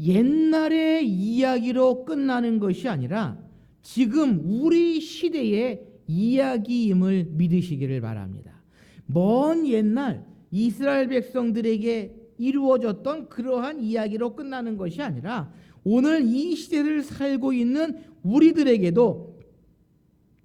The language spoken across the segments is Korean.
옛날의 이야기로 끝나는 것이 아니라 지금 우리 시대의 이야기임을 믿으시기를 바랍니다. 먼 옛날 이스라엘 백성들에게 이루어졌던 그러한 이야기로 끝나는 것이 아니라 오늘 이 시대를 살고 있는 우리들에게도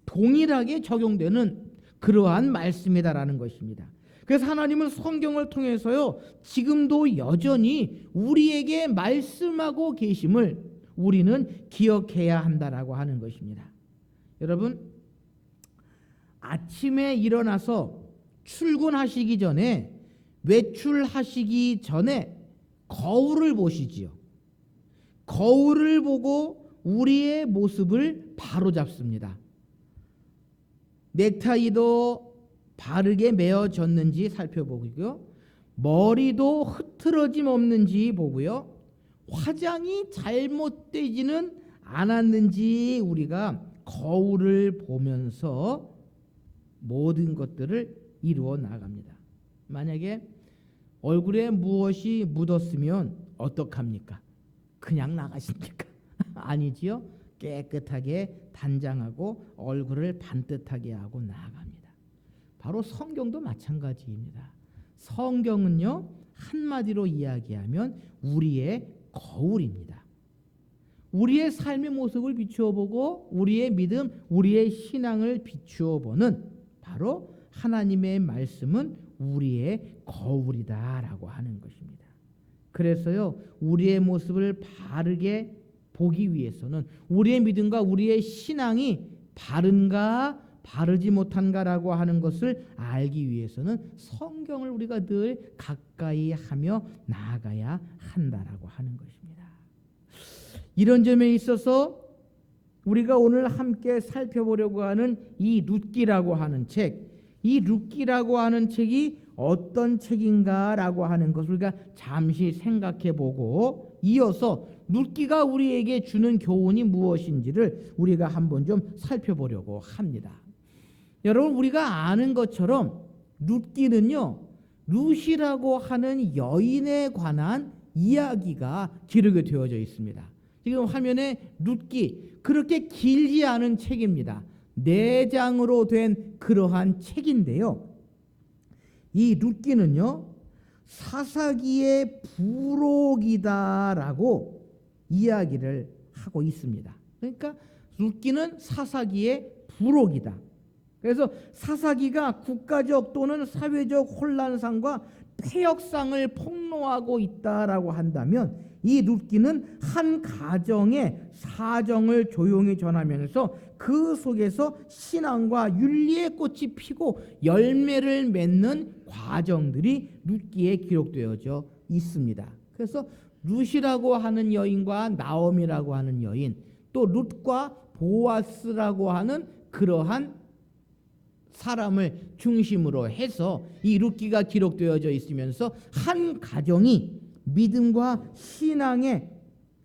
동일하게 적용되는 그러한 말씀이다라는 것입니다. 그래서 하나님은 성경을 통해서요, 지금도 여전히 우리에게 말씀하고 계심을 우리는 기억해야 한다라고 하는 것입니다. 여러분, 아침에 일어나서 출근하시기 전에, 외출하시기 전에 거울을 보시지요. 거울을 보고 우리의 모습을 바로잡습니다. 넥타이도 바르게 매어졌는지 살펴보고요, 머리도 흐트러짐 없는지 보고요, 화장이 잘못되지는 않았는지 우리가 거울을 보면서 모든 것들을 이루어 나갑니다. 만약에 얼굴에 무엇이 묻었으면 어떡합니까? 그냥 나가십니까? 아니지요. 깨끗하게 단장하고 얼굴을 반듯하게 하고 나아갑니다. 바로 성경도 마찬가지입니다. 성경은요, 한마디로 이야기하면 우리의 거울입니다. 우리의 삶의 모습을 비추어 보고 우리의 믿음, 우리의 신앙을 비추어 보는 바로 하나님의 말씀은 우리의 거울이다라고 하는 것입니다. 그래서요, 우리의 모습을 바르게 보기 위해서는, 우리의 믿음과 우리의 신앙이 바른가 바르지 못한가라고 하는 것을 알기 위해서는 성경을 우리가 늘 가까이 하며 나아가야 한다라고 하는 것입니다. 이런 점에 있어서 우리가 오늘 함께 살펴보려고 하는 이 룻기라고 하는 책, 이 룻기라고 하는 책이 어떤 책인가라고 하는 것을 우리가 잠시 생각해 보고, 이어서 룻기가 우리에게 주는 교훈이 무엇인지를 우리가 한번 좀 살펴보려고 합니다. 여러분, 우리가 아는 것처럼 룻기는요, 룻이라고 하는 여인에 관한 이야기가 기록이 되어져 있습니다. 지금 화면에 룻기, 그렇게 길지 않은 책입니다. 4장으로 된 그러한 책인데요, 이 룻기는요, 사사기의 부록이다라고 이야기를 하고 있습니다. 그러니까 룻기는 사사기의 부록이다. 그래서 사사기가 국가적 또는 사회적 혼란상과 폐역상을 폭로하고 있다라고 한다면, 이 룻기는 한 가정의 사정을 조용히 전하면서 그 속에서 신앙과 윤리의 꽃이 피고 열매를 맺는 과정들이 룻기에 기록되어져 있습니다. 그래서 룻이라고 하는 여인과 나옴이라고 하는 여인, 또 룻과 보아스라고 하는 그러한 사람을 중심으로 해서 이 룻기가 기록되어져 있으면서 한 가정이 믿음과 신앙의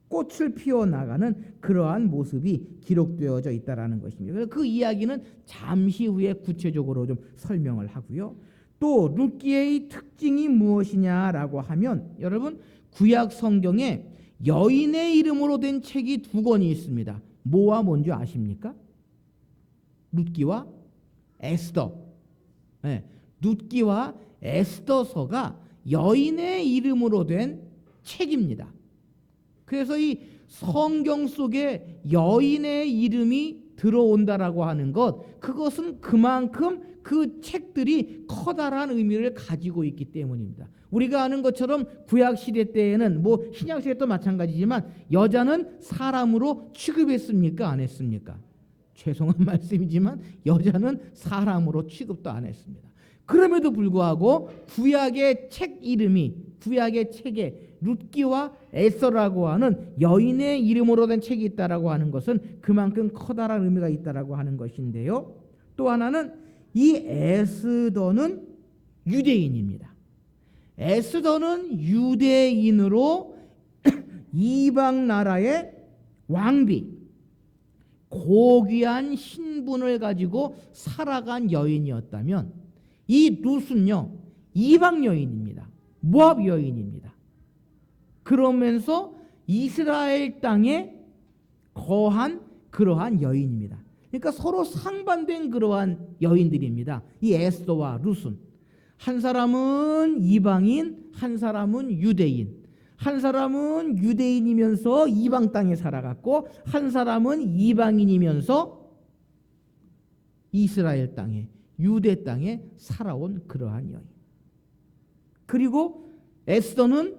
꽃을 피워나가는 그러한 모습이 기록되어져 있다는 것입니다. 그래서 그 이야기는 잠시 후에 구체적으로 좀 설명을 하고요. 또 룻기의 특징이 무엇이냐라고 하면, 여러분, 구약 성경에 여인의 이름으로 된 책이 2권이 있습니다. 뭐와 뭔지 아십니까? 룻기와 에스더. 네, 룻기와 에스더서가 여인의 이름으로 된 책입니다. 그래서 이 성경 속에 여인의 이름이 들어온다라고 하는 것, 그것은 그만큼 그 책들이 커다란 의미를 가지고 있기 때문입니다. 우리가 아는 것처럼 구약 시대 때에는, 뭐 신약 시대도 마찬가지지만, 여자는 사람으로 취급했습니까? 안 했습니까? 죄송한 말씀이지만 여자는 사람으로 취급도 안 했습니다. 그럼에도 불구하고 구약의 책 이름이, 구약의 책에 룻기와 에스더라고 하는 여인의 이름으로 된 책이 있다라고 하는 것은 그만큼 커다란 의미가 있다라고 하는 것인데요. 또 하나는 이 에스더는 유대인입니다. 에스더는 유대인으로 이방 나라의 왕비, 고귀한 신분을 가지고 살아간 여인이었다면, 이 룻은요, 이방 여인입니다. 모압 여인입니다. 그러면서 이스라엘 땅에 거한 그러한 여인입니다. 그러니까 서로 상반된 그러한 여인들입니다. 이 에스더와 룻은 한 사람은 이방인, 한 사람은 유대인. 한 사람은 유대인이면서 이방 땅에 살아갔고 한 사람은 이방인이면서 이스라엘 땅에, 유대 땅에 살아온 그러한 여인. 그리고 에스더는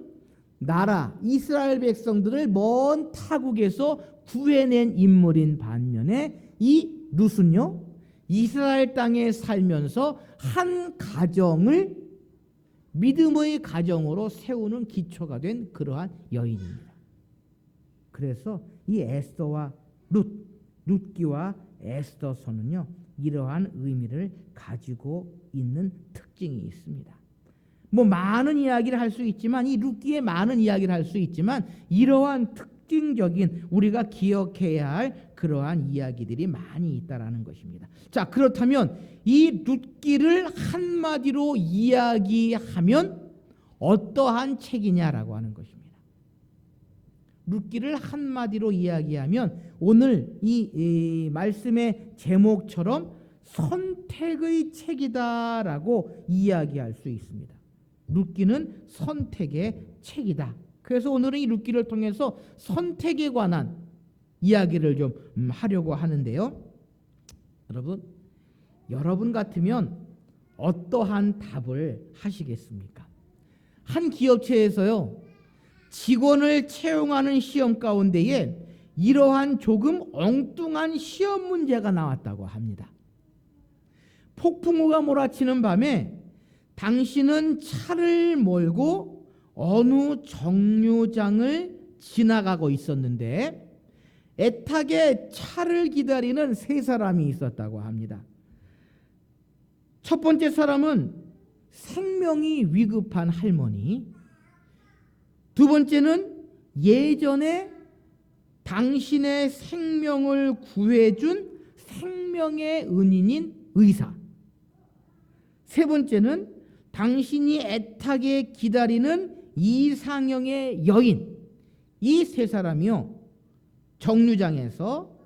나라 이스라엘 백성들을 먼 타국에서 구해낸 인물인 반면에 이 룻은요, 이스라엘 땅에 살면서 한 가정을 믿음의 가정으로 세우는 기초가 된 그러한 여인입니다. 그래서 이 에스더와 룻기와 에스더서는요, 이러한 의미를 가지고 있는 특징이 있습니다. 뭐 많은 이야기를 할 수 있지만, 이 룻기에 많은 이야기를 할 수 있지만, 이러한 특징적인 우리가 기억해야 할 그러한 이야기들이 많이 있다라는 것입니다. 자, 그렇다면 이 룻기를 한마디로 이야기하면 어떠한 책이냐라고 하는 것입니다. 룻기를 한마디로 이야기하면 오늘 이 말씀의 제목처럼 선택의 책이다라고 이야기할 수 있습니다. 룻기는 선택의 책이다. 그래서 오늘은 이 룻기를 통해서 선택에 관한 이야기를 좀 하려고 하는데요. 여러분 같으면 어떠한 답을 하시겠습니까? 한 기업체에서요, 직원을 채용하는 시험 가운데에 이러한 조금 엉뚱한 시험 문제가 나왔다고 합니다. 폭풍우가 몰아치는 밤에 당신은 차를 몰고 어느 정류장을 지나가고 있었는데 애타게 차를 기다리는 세 사람이 있었다고 합니다. 첫 번째 사람은 생명이 위급한 할머니, 두 번째는 예전에 당신의 생명을 구해준 생명의 은인인 의사, 세 번째는 당신이 애타게 기다리는 이상형의 여인. 이 세 사람이요, 정류장에서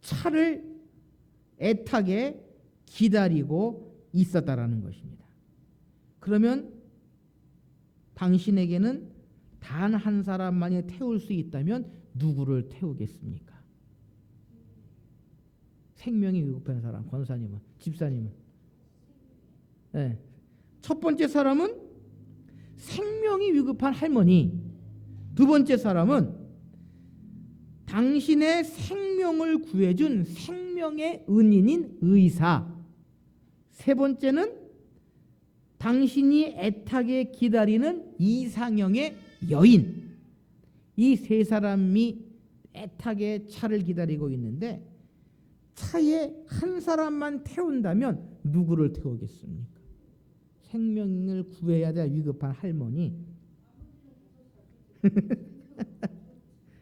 차를 애타게 기다리고 있었다라는 것입니다. 그러면 당신에게는 단 한 사람만이 태울 수 있다면 누구를 태우겠습니까? 생명이 위급한 사람, 권사님은, 집사님은. 네. 첫 번째 사람은 생명이 위급한 할머니, 두 번째 사람은 당신의 생명을 구해준 생명의 은인인 의사, 세 번째는 당신이 애타게 기다리는 이상형의 여인. 이 세 사람이 애타게 차를 기다리고 있는데 차에 한 사람만 태운다면 누구를 태우겠습니까? 생명을 구해야 될 위급한 할머니.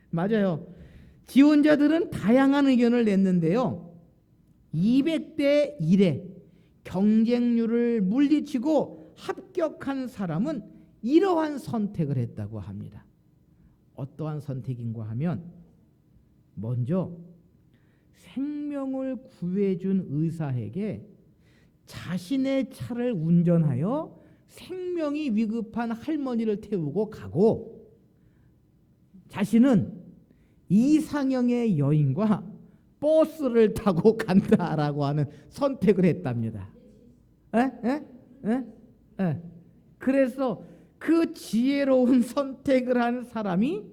맞아요. 지원자들은 다양한 의견을 냈는데요, 200대 1의 경쟁률을 물리치고 합격한 사람은 이러한 선택을 했다고 합니다. 어떠한 선택인가 하면, 먼저 생명을 구해준 의사에게 자신의 차를 운전하여 생명이 위급한 할머니를 태우고 가고, 자신은 이상형의 여인과 버스를 타고 간다라고 하는 선택을 했답니다. 그래서 그 지혜로운 선택을 한 사람이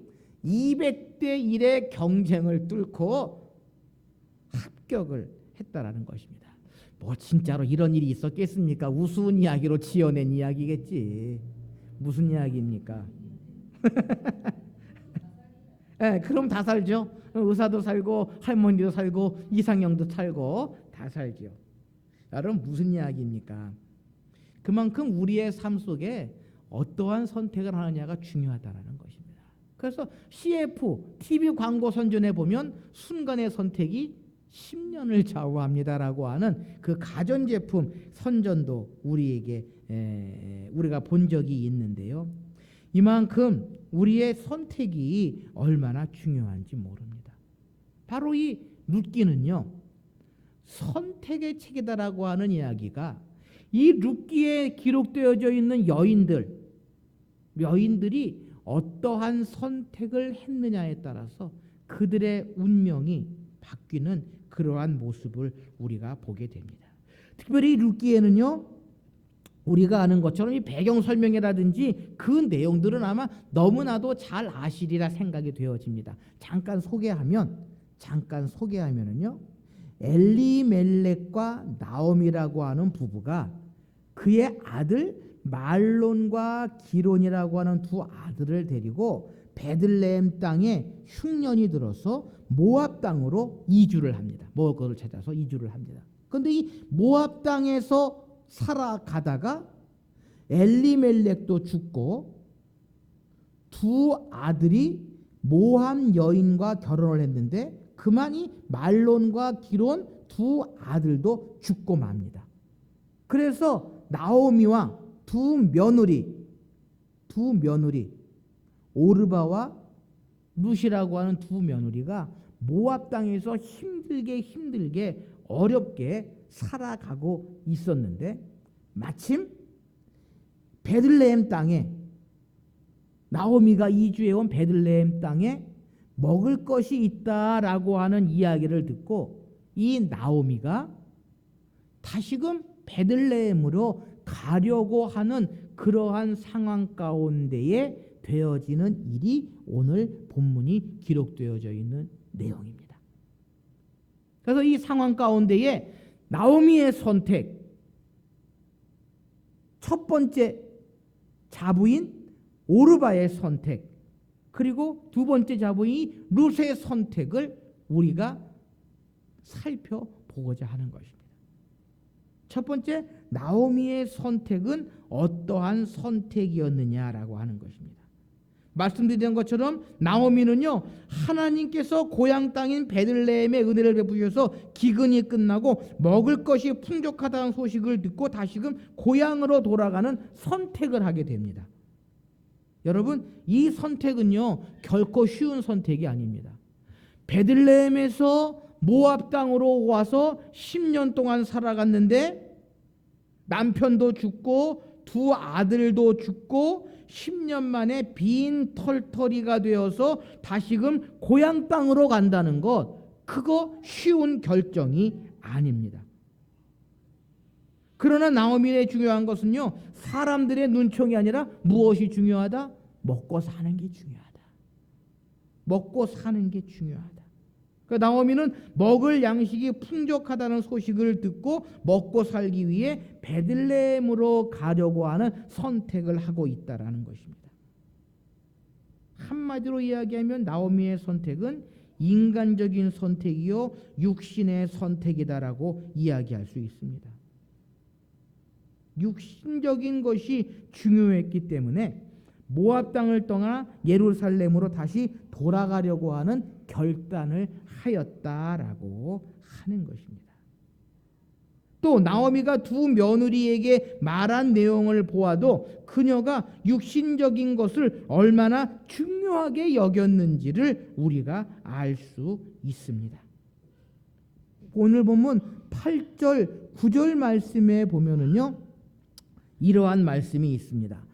200대 1의 경쟁을 뚫고 합격을 했다라는 것입니다. 뭐 진짜로 이런 일이 있었겠습니까? 우스운 이야기로 지어낸 이야기겠지. 무슨 이야기입니까? 그럼 다 살죠. 의사도 살고 할머니도 살고 이상형도 살고 다 살죠. 여러분, 무슨 이야기입니까? 그만큼 우리의 삶 속에 어떠한 선택을 하느냐가 중요하다는 것입니다. 그래서 CF, TV 광고 선전에 보면 순간의 선택이 10년을 좌우합니다라고 하는 그 가전제품 선전도 우리가 본 적이 있는데요. 이만큼 우리의 선택이 얼마나 중요한지 모릅니다. 바로 이 룻기는요, 선택의 책이다라고 하는 이야기가 이 룻기에 기록되어져 있는 여인들이 어떠한 선택을 했느냐에 따라서 그들의 운명이 바뀌는 그러한 모습을 우리가 보게 됩니다. 특별히 룻기에는요, 우리가 아는 것처럼 이 배경 설명이라든지 그 내용들은 아마 너무나도 잘 아시리라 생각이 되어집니다. 잠깐 소개하면은요, 엘리멜렉과 나오미라고 하는 부부가 그의 아들 말론과 기론이라고 하는 두 아들을 데리고 베들레헴 땅에 흉년이 들어서 모압 땅으로 이주를 합니다. 먹을 것을 찾아서 이주를 합니다. 그런데 이 모압 땅에서 살아가다가 엘리멜렉도 죽고 두 아들이 모함 여인과 결혼을 했는데 그만 이 말론과 기론 두 아들도 죽고 맙니다. 그래서 나오미와 두 며느리 오르바와 룻이라고 하는 두 며느리가 모압 땅에서 힘들게 어렵게 살아가고 있었는데 마침 베들레헴 땅에 나오미가 이주해온 베들레헴 땅에 먹을 것이 있다라고 하는 이야기를 듣고 이 나오미가 다시금 베들레헴으로 가려고 하는 그러한 상황 가운데에 되어지는 일이 오늘 본문이 기록되어져 있는 내용입니다. 그래서 이 상황 가운데에 나오미의 선택, 첫 번째 자부인 오르바의 선택, 그리고 두 번째 자부인 룻의 선택을 우리가 살펴보고자 하는 것입니다. 첫 번째, 나오미의 선택은 어떠한 선택이었느냐라고 하는 것입니다. 말씀드린 것처럼 나오미는요, 하나님께서 고향 땅인 베들레헴에 은혜를 베푸셔서 기근이 끝나고 먹을 것이 풍족하다는 소식을 듣고 다시금 고향으로 돌아가는 선택을 하게 됩니다. 여러분, 이 선택은요 결코 쉬운 선택이 아닙니다. 베들레헴에서 모압 땅으로 와서 10년 동안 살아갔는데 남편도 죽고 두 아들도 죽고 10년 만에 빈 털터리가 되어서 다시금 고향 땅으로 간다는 것, 그거 쉬운 결정이 아닙니다. 그러나 나오미의 중요한 것은요, 사람들의 눈총이 아니라 무엇이 중요하다? 먹고 사는 게 중요하다. 먹고 사는 게 중요하다. 그러니까 나오미는 먹을 양식이 풍족하다는 소식을 듣고 먹고 살기 위해 베들레헴으로 가려고 하는 선택을 하고 있다라는 것입니다. 한마디로 이야기하면 나오미의 선택은 인간적인 선택이요 육신의 선택이다라고 이야기할 수 있습니다. 육신적인 것이 중요했기 때문에 모압 땅을 떠나 예루살렘으로 다시 돌아가려고 하는 결단을 하였다라고 하는 것입니다. 또 나오미가 두 며느리에게 말한 내용을 보아도 그녀가 육신적인 것을 얼마나 중요하게 여겼는지를 우리가 알 수 있습니다. 오늘 본문 8절 9절 말씀에 보면은요, 이러한 말씀이 있습니다.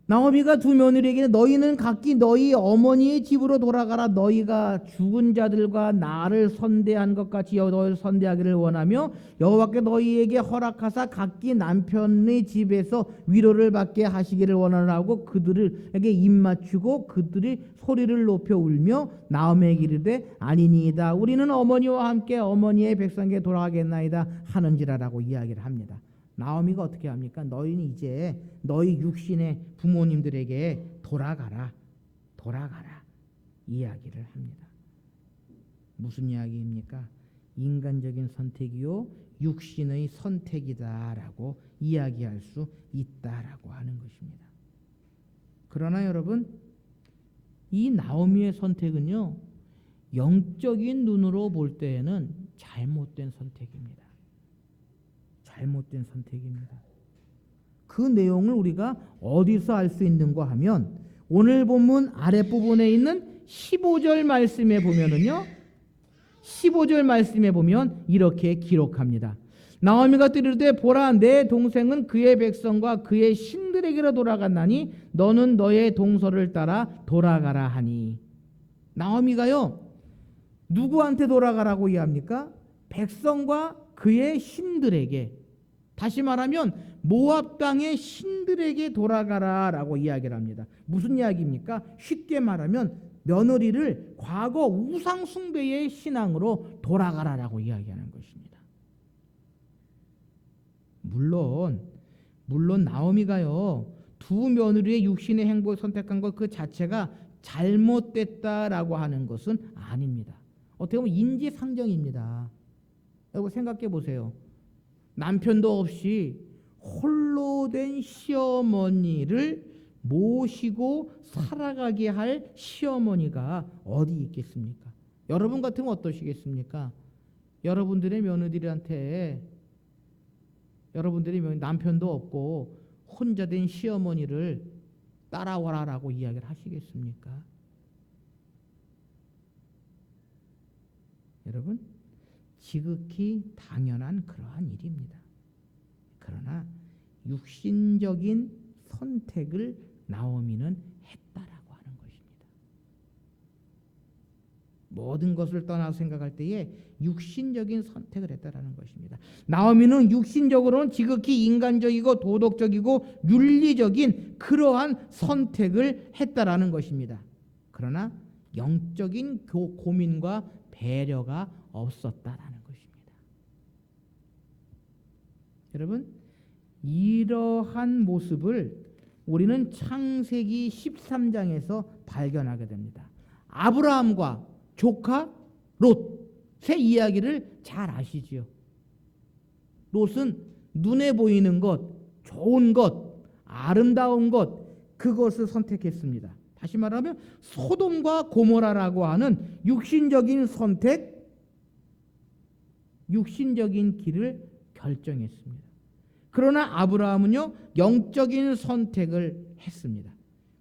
나오미가 두 며느리에게 너희는 각기 너희 어머니의 집으로 돌아가라. 너희가 죽은 자들과 나를 선대한 것 같이 너희를 선대하기를 원하며 여호와께 너희에게 허락하사 각기 남편의 집에서 위로를 받게 하시기를 원하라고 그들에게 입맞추고 그들이 소리를 높여 울며 나오미에게 이르되 아니니이다. 우리는 어머니와 함께 어머니의 백성에게 돌아가겠나이다 하는지라라고 이야기를 합니다. 나오미가 어떻게 합니까? 너희는 이제 너희 육신의 부모님들에게 돌아가라 이야기를 합니다. 무슨 이야기입니까? 인간적인 선택이요 육신의 선택이다라고 이야기할 수 있다라고 하는 것입니다. 그러나 여러분, 이 나오미의 선택은요 영적인 눈으로 볼 때에는 잘못된 선택입니다. 잘못된 선택입니다. 그 내용을 우리가 어디서 알 수 있는가 하면 오늘 본문 아랫부분에 있는 15절 말씀에 보면은요. 15절 말씀에 보면 이렇게 기록합니다. 나오미가 이르되 보라 내 동생은 그의 백성과 그의 신들에게로 돌아갔나니 너는 너의 동서를 따라 돌아가라 하니. 나오미가요. 누구한테 돌아가라고 이야기합니까? 백성과 그의 신들에게. 다시 말하면 모압 땅의 신들에게 돌아가라라고 이야기를 합니다. 무슨 이야기입니까? 쉽게 말하면 며느리를 과거 우상 숭배의 신앙으로 돌아가라라고 이야기하는 것입니다. 물론 나오미가요. 두 며느리의 육신의 행복을 선택한 것 그 자체가 잘못됐다라고 하는 것은 아닙니다. 어떻게 보면 인지상정입니다. 여러분 생각해 보세요. 남편도 없이 홀로 된 시어머니를 모시고 살아가게 할 시어머니가 어디 있겠습니까? 여러분 같으면 어떠시겠습니까? 여러분들의 며느리한테 여러분들이 남편도 없고 혼자 된 시어머니를 따라와라라고 이야기를 하시겠습니까? 여러분 지극히 당연한 그러한 일입니다. 그러나 육신적인 선택을 나오미는 했다라고 하는 것입니다. 모든 것을 떠나 생각할 때에 육신적인 선택을 했다라는 것입니다. 나오미는 육신적으로는 지극히 인간적이고 도덕적이고 윤리적인 그러한 선택을 했다라는 것입니다. 그러나 영적인 고민과 배려가 없었다라는 것입니다. 여러분 이러한 모습을 우리는 창세기 13장에서 발견하게 됩니다. 아브라함과 조카 롯의 이야기를 잘 아시지요. 롯은 눈에 보이는 것, 좋은 것, 아름다운 것 그것을 선택했습니다. 다시 말하면 소돔과 고모라라고 하는 육신적인 선택, 육신적인 길을 결정했습니다. 그러나 아브라함은요 영적인 선택을 했습니다.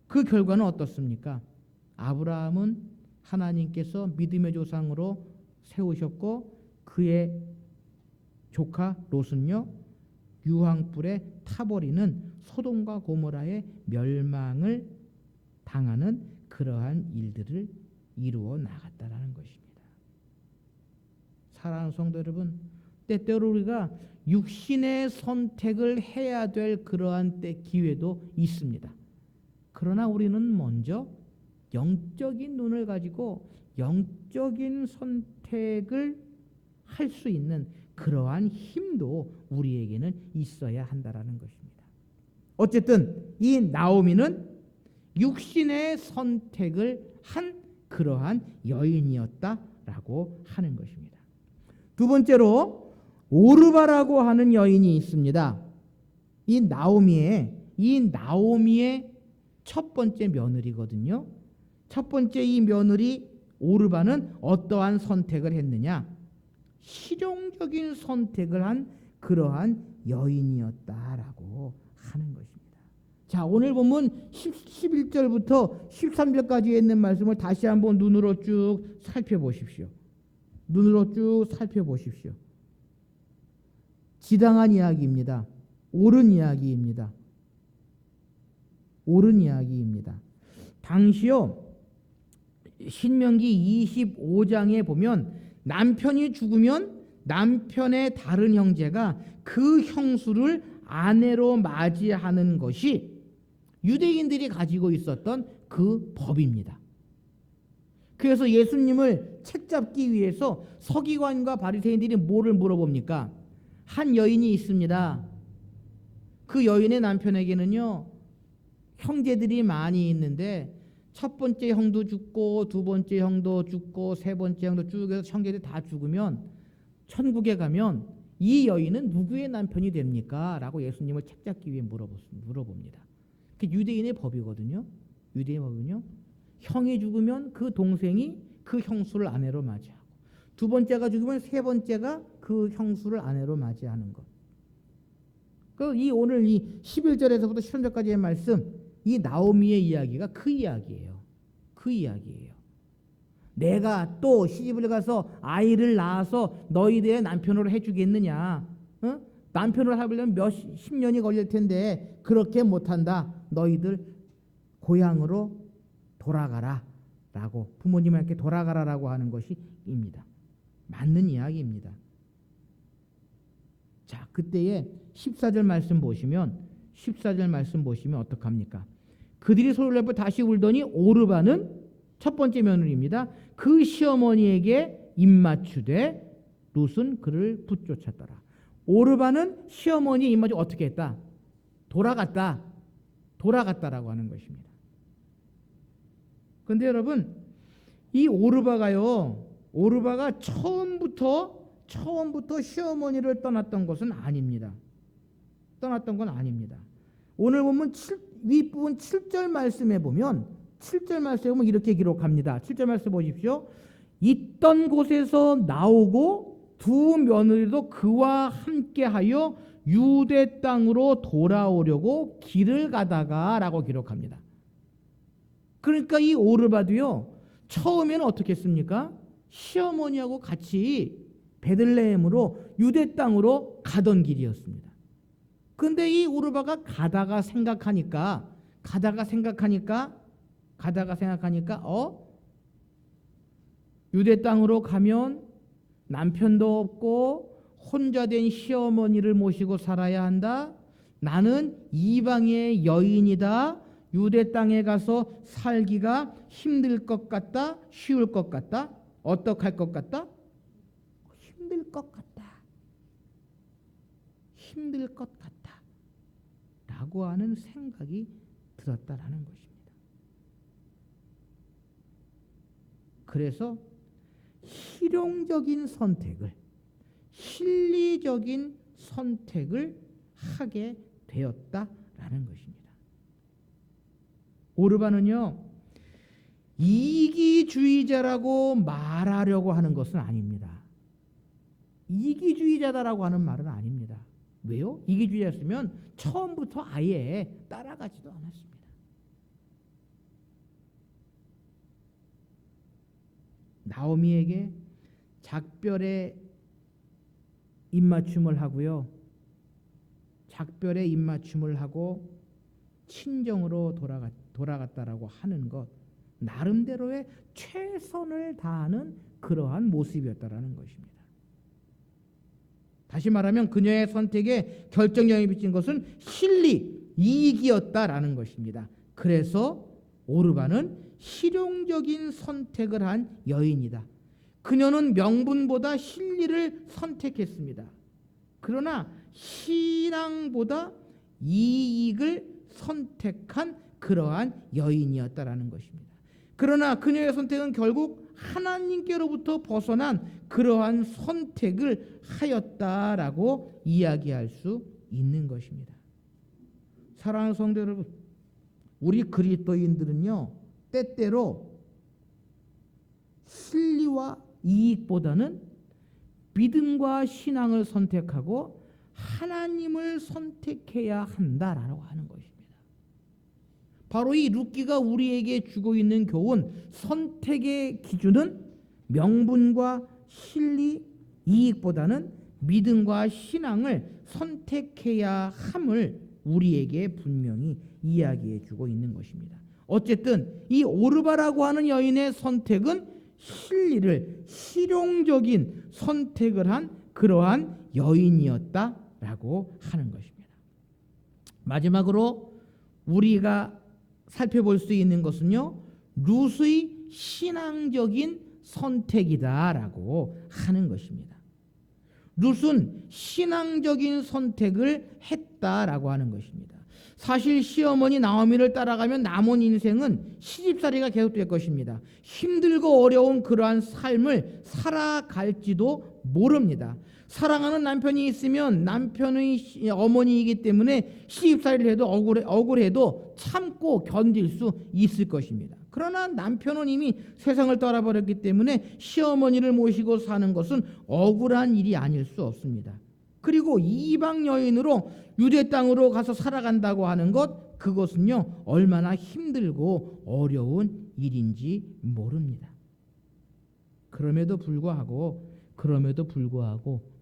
그 결과는 어떻습니까? 아브라함은 하나님께서 믿음의 조상으로 세우셨고 그의 조카 롯은요 유황불에 타버리는 소돔과 고모라의 멸망을 당하는 그러한 일들을 이루어 나갔다라는 것입니다. 사랑하는 성도 여러분, 때때로 우리가 육신의 선택을 해야 될 그러한 때 기회도 있습니다. 그러나 우리는 먼저 영적인 눈을 가지고 영적인 선택을 할 수 있는 그러한 힘도 우리에게는 있어야 한다라는 것입니다. 어쨌든 이 나오미는 육신의 선택을 한 그러한 여인이었다라고 하는 것입니다. 두 번째로 오르바라고 하는 여인이 있습니다. 이 나오미의 첫 번째 며느리거든요. 첫 번째 이 며느리 오르바는 어떠한 선택을 했느냐? 실용적인 선택을 한 그러한 여인이었다라고 하는 것입니다. 자, 오늘 보면 11절부터 13절까지 있는 말씀을 다시 한번 눈으로 쭉 살펴보십시오. 눈으로 쭉 살펴보십시오. 지당한 이야기입니다. 옳은 이야기입니다. 옳은 이야기입니다. 당시요 신명기 25장에 보면 남편이 죽으면 남편의 다른 형제가 그 형수를 아내로 맞이하는 것이 유대인들이 가지고 있었던 그 법입니다. 그래서 예수님을 책잡기 위해서 서기관과 바리새인들이 뭐를 물어봅니까? 한 여인이 있습니다. 그 여인의 남편에게는요 형제들이 많이 있는데 첫 번째 형도 죽고 두 번째 형도 죽고 세 번째 형도 쭉 해서 형제들이 다 죽으면 천국에 가면 이 여인은 누구의 남편이 됩니까? 라고 예수님을 책잡기 위해 물어봅니다. 그게 유대인의 법이거든요. 유대인의 법은요 형이 죽으면 그 동생이 그 형수를 아내로 맞이하고 두 번째가 죽으면 세 번째가 그 형수를 아내로 맞이하는 것. 이 오늘 이 11절에서부터 13절까지의 말씀, 이 나오미의 이야기가 그 이야기예요. 그 이야기예요. 내가 또 시집을 가서 아이를 낳아서 너희들의 남편으로 해주겠느냐? 어? 남편으로 하려면 몇십 년이 걸릴 텐데 그렇게 못한다. 너희들 고향으로 돌아가라 라고, 부모님한테 돌아가라라고 하는 것입니다. 맞는 이야기입니다. 자, 그때의 14절 말씀 보시면, 14절 말씀 보시면 어떡합니까? 그들이 소리를 내고 다시 울더니 오르바는 첫 번째 며느리입니다. 그 시어머니에게 입맞추되 룻은 그를 붙쫓았더라. 오르바는 시어머니 입맞추 어떻게 했다? 돌아갔다라고 하는 것입니다. 그런데 여러분, 이 오르바가 처음부터 시어머니를 떠났던 것은 아닙니다. 떠났던 건 아닙니다. 오늘 보면 윗부분 7절 말씀에 보면 이렇게 기록합니다. 7절 말씀 보십시오. 있던 곳에서 나오고 두 며느리도 그와 함께하여 유대 땅으로 돌아오려고 길을 가다가 라고 기록합니다. 그러니까 이 오르바도요, 처음에는 어떻게 했습니까? 시어머니하고 같이 베들레헴으로 유대 땅으로 가던 길이었습니다. 근데 이 오르바가 가다가 생각하니까 유대 땅으로 가면 남편도 없고 혼자 된 시어머니를 모시고 살아야 한다. 나는 이방의 여인이다. 유대 땅에 가서 살기가 힘들 것 같다. 쉬울 것 같다. 어떡할 것 같다? 힘들 것 같다. 라고 하는 생각이 들었다라는 것입니다. 그래서 실용적인 선택을, 실리적인 선택을 하게 되었다라는 것입니다. 오르바는요, 이기주의자라고 말하려고 하는 것은 아닙니다. 이기주의자다라고 하는 말은 아닙니다. 왜요? 이기주의자였으면 처음부터 아예 따라가지도 않았습니다. 나오미에게 작별의 입맞춤을 하고요. 작별의 입맞춤을 하고 친정으로 돌아갔다라고 하는 것, 나름대로의 최선을 다하는 그러한 모습이었다라는 것입니다. 다시 말하면 그녀의 선택에 결정력이 비친 것은 실리, 이익이었다라는 것입니다. 그래서 오르바는 실용적인 선택을 한 여인이다. 그녀는 명분보다 실리를 선택했습니다. 그러나 신앙보다 이익을 선택한 그러한 여인이었다라는 것입니다. 그러나 그녀의 선택은 결국 하나님께로부터 벗어난 그러한 선택을 하였다라고 이야기할 수 있는 것입니다. 사랑하는 성도 여러분, 우리 그리스도인들은요, 때때로 실리와 이익보다는 믿음과 신앙을 선택하고 하나님을 선택해야 한다라고 하는 것입니다. 바로 이 룻기가 우리에게 주고 있는 교훈, 선택의 기준은 명분과 실리, 이익보다는 믿음과 신앙을 선택해야 함을 우리에게 분명히 이야기해 주고 있는 것입니다. 어쨌든 이 오르바라고 하는 여인의 선택은 실리를, 실용적인 선택을 한 그러한 여인이었다라고 하는 것입니다. 마지막으로 우리가 살펴볼 수 있는 것은요, 룻의 신앙적인 선택이다라고 하는 것입니다. 룻은 신앙적인 선택을 했다라고 하는 것입니다. 사실 시어머니 나오미를 따라가면 남은 인생은 시집살이가 계속될 것입니다. 힘들고 어려운 그러한 삶을 살아갈지도 모릅니다. 사랑하는 남편이 있으면 남편의 어머니이기 때문에 시집살이를 해도 억울해도 참고 견딜 수 있을 것입니다. 그러나 남편은 이미 세상을 떠나버렸기 때문에 시어머니를 모시고 사는 것은 억울한 일이 아닐 수 없습니다. 그리고 이방 여인으로 유대 땅으로 가서 살아간다고 하는 것, 그것은요 얼마나 힘들고 어려운 일인지 모릅니다. 그럼에도 불구하고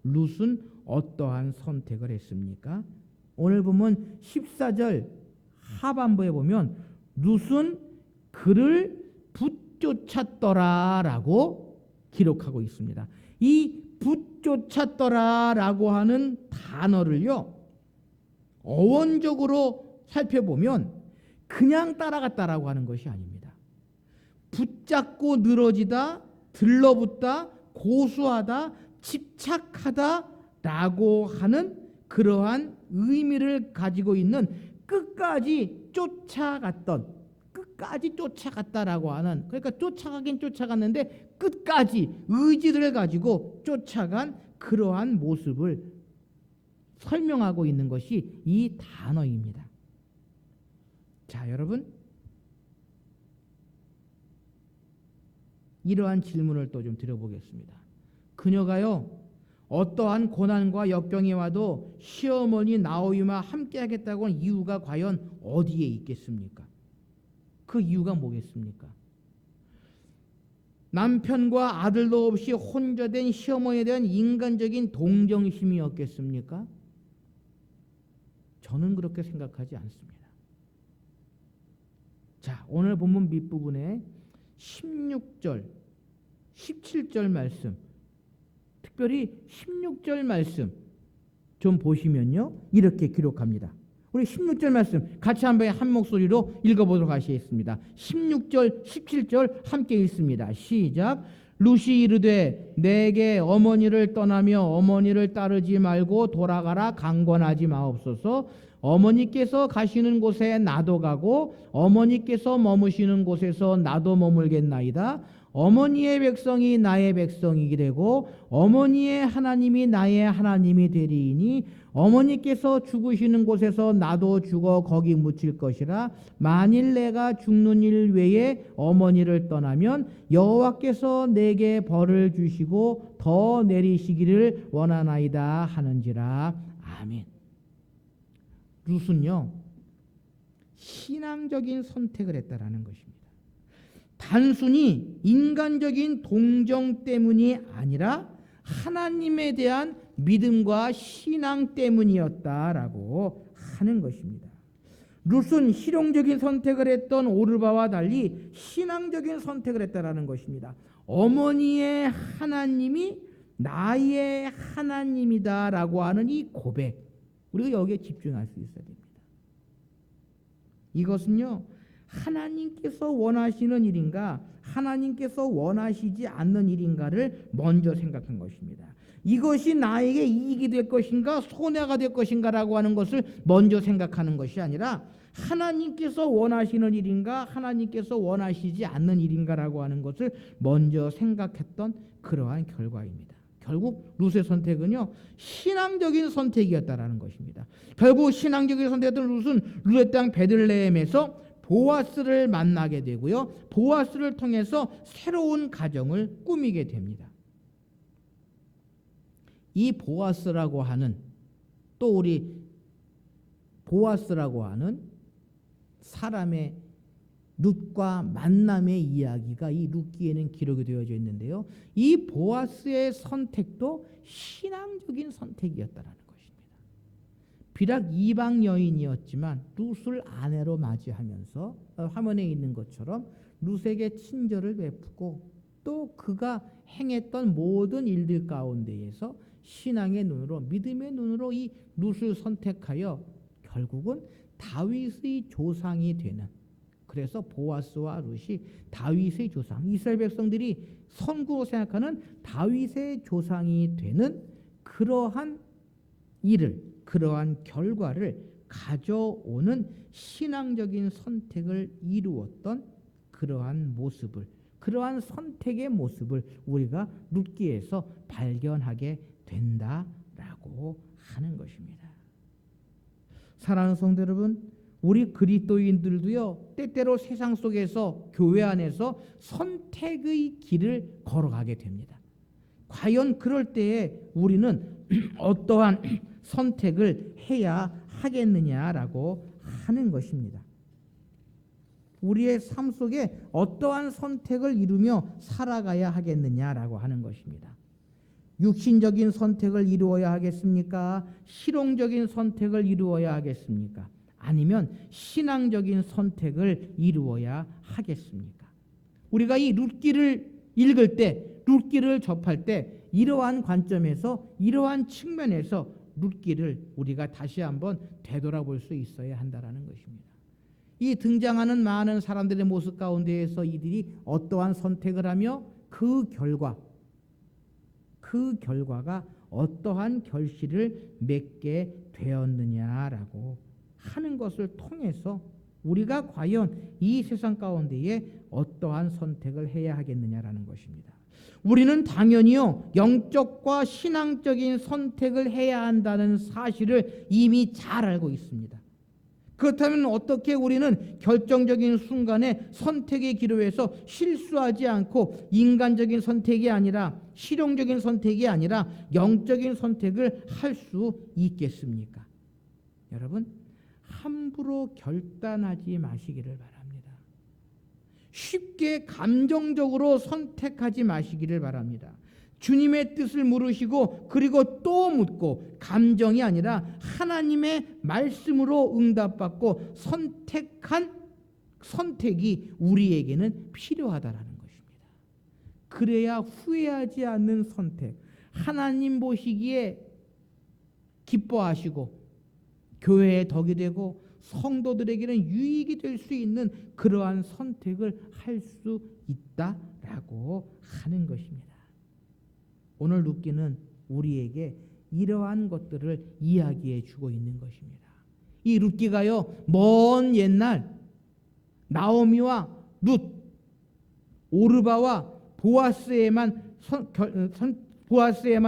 룻은 어떠한 선택을 했습니까? 오늘 보면 14절 하반부에 보면 룻은 그를 붙쫓았더라라고 기록하고 있습니다. 이 붙쫓았더라라고 하는 단어를요 어원적으로 살펴보면 그냥 따라갔다라고 하는 것이 아닙니다. 붙잡고 늘어지다, 들러붙다, 고수하다, 집착하다라고 하는 그러한 의미를 가지고 있는 끝까지 쫓아갔다라고 하는, 그러니까 쫓아가긴 쫓아갔는데 끝까지 의지를 가지고 쫓아간 그러한 모습을 설명하고 있는 것이 이 단어입니다. 자, 여러분, 이러한 질문을 또 좀 드려보겠습니다. 그녀가요 어떠한 고난과 역경이 와도 시어머니 나오미와 함께 하겠다고 하는 이유가 과연 어디에 있겠습니까? 그 이유가 뭐겠습니까? 남편과 아들도 없이 혼자 된 시어머니에 대한 인간적인 동정심이었겠습니까? 저는 그렇게 생각하지 않습니다. 자, 오늘 본문 밑부분에 16절, 17절 말씀, 특별히 16절 말씀 좀 보시면요 이렇게 기록합니다. 우리 16절 말씀 같이 한번 한 목소리로 읽어보도록 하시겠습니다. 16절 17절 함께 읽습니다. 시작. 룻이 이르되 내게 어머니를 떠나며 어머니를 따르지 말고 돌아가라 강권하지 마옵소서. 어머니께서 가시는 곳에 나도 가고 어머니께서 머무시는 곳에서 나도 머물겠나이다. 어머니의 백성이 나의 백성이 되고 어머니의 하나님이 나의 하나님이 되리이니 어머니께서 죽으시는 곳에서 나도 죽어 거기 묻힐 것이라. 만일 내가 죽는 일 외에 어머니를 떠나면 여호와께서 내게 벌을 주시고 더 내리시기를 원하나이다 하는지라. 아멘. 룻은요 신앙적인 선택을 했다라는 것입니다. 단순히 인간적인 동정 때문이 아니라 하나님에 대한 믿음과 신앙 때문이었다라고 하는 것입니다. 룻은 실용적인 선택을 했던 오르바와 달리 신앙적인 선택을 했다라는 것입니다. 어머니의 하나님이 나의 하나님이다라고 하는 이 고백, 우리가 여기에 집중할 수 있어야 됩니다. 이것은요 하나님께서 원하시는 일인가 하나님께서 원하시지 않는 일인가를 먼저 생각한 것입니다. 이것이 나에게 이익이 될 것인가 손해가 될 것인가라고 하는 것을 먼저 생각하는 것이 아니라 하나님께서 원하시는 일인가 하나님께서 원하시지 않는 일인가라고 하는 것을 먼저 생각했던 그러한 결과입니다. 결국 룻의 선택은요 신앙적인 선택이었다라는 것입니다. 결국 신앙적인 선택했던 룻은 룻의 땅 베들레헴에서 보아스를 만나게 되고요. 보아스를 통해서 새로운 가정을 꾸미게 됩니다. 이 보아스라고 하는 또 우리 보아스라고 하는 사람의 룻과 만남의 이야기가 이 룻기에는 기록이 되어져 있는데요. 이 보아스의 선택도 신앙적인 선택이었다라는 것입니다. 비록 이방 여인이었지만 룻을 아내로 맞이하면서 화면에 있는 것처럼 룻에게 친절을 베푸고 또 그가 행했던 모든 일들 가운데에서 신앙의 눈으로 믿음의 눈으로 이 룻을 선택하여 결국은 다윗의 조상이 되는, 그래서 보아스와 룻이 다윗의 조상, 이스라엘 백성들이 선구로 생각하는 다윗의 조상이 되는 그러한 일을, 그러한 결과를 가져오는 신앙적인 선택을 이루었던 그러한 모습을, 그러한 선택의 모습을 우리가 룻기에서 발견하게 된다라고 하는 것입니다. 사랑하는 성도 여러분, 우리 그리스도인들도요 때때로 세상 속에서 교회 안에서 선택의 길을 걸어가게 됩니다. 과연 그럴 때에 우리는 어떠한 선택을 해야 하겠느냐라고 하는 것입니다. 우리의 삶 속에 어떠한 선택을 이루며 살아가야 하겠느냐라고 하는 것입니다. 육신적인 선택을 이루어야 하겠습니까? 실용적인 선택을 이루어야 하겠습니까? 아니면 신앙적인 선택을 이루어야 하겠습니까? 우리가 이 룻기를 읽을 때, 룻기를 접할 때 이러한 관점에서, 이러한 측면에서 룻기를 우리가 다시 한번 되돌아볼 수 있어야 한다는 것입니다. 이 등장하는 많은 사람들의 모습 가운데에서 이들이 어떠한 선택을 하며 그 결과가 어떠한 결실을 맺게 되었느냐라고 하는 것을 통해서 우리가 과연 이 세상 가운데에 어떠한 선택을 해야 하겠느냐라는 것입니다. 우리는 당연히요, 영적과 신앙적인 선택을 해야 한다는 사실을 이미 잘 알고 있습니다. 그렇다면 어떻게 우리는 결정적인 순간에 선택의 기로에서 실수하지 않고 인간적인 선택이 아니라, 실용적인 선택이 아니라 영적인 선택을 할 수 있겠습니까? 여러분, 함부로 결단하지 마시기를 바랍니다. 쉽게 감정적으로 선택하지 마시기를 바랍니다. 주님의 뜻을 물으시고 그리고 또 묻고, 감정이 아니라 하나님의 말씀으로 응답받고 선택한 선택이 우리에게는 필요하다라는 것입니다. 그래야 후회하지 않는 선택, 하나님 보시기에 기뻐하시고 교회의 덕이 되고 성도들에게는 유익이 될 수 있는 그러한 선택을 할 수 있다라고 하는 것입니다. 오늘 룻기는 우리에게 이러한 것들을 이야기해 주고 있는 것입니다. 이 룻기가요, 먼 옛날 나오미와 룻, 오르바와 보아스에만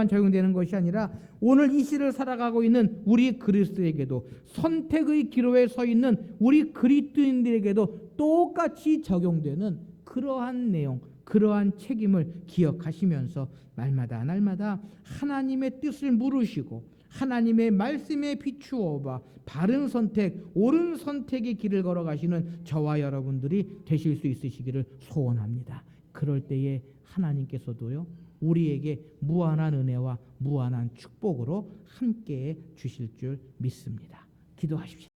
적용되는 것이 아니라 오늘 이 시를 살아가고 있는 우리 그리스도에게도, 선택의 기로에 서 있는 우리 그리스도인들에게도 똑같이 적용되는 그러한 내용, 그러한 책임을 기억하시면서 날마다 하나님의 뜻을 물으시고 하나님의 말씀에 비추어 봐 바른 선택, 옳은 선택의 길을 걸어가시는 저와 여러분들이 되실 수 있으시기를 소원합니다. 그럴 때에 하나님께서도요, 우리에게 무한한 은혜와 무한한 축복으로 함께해 주실 줄 믿습니다. 기도하십시다.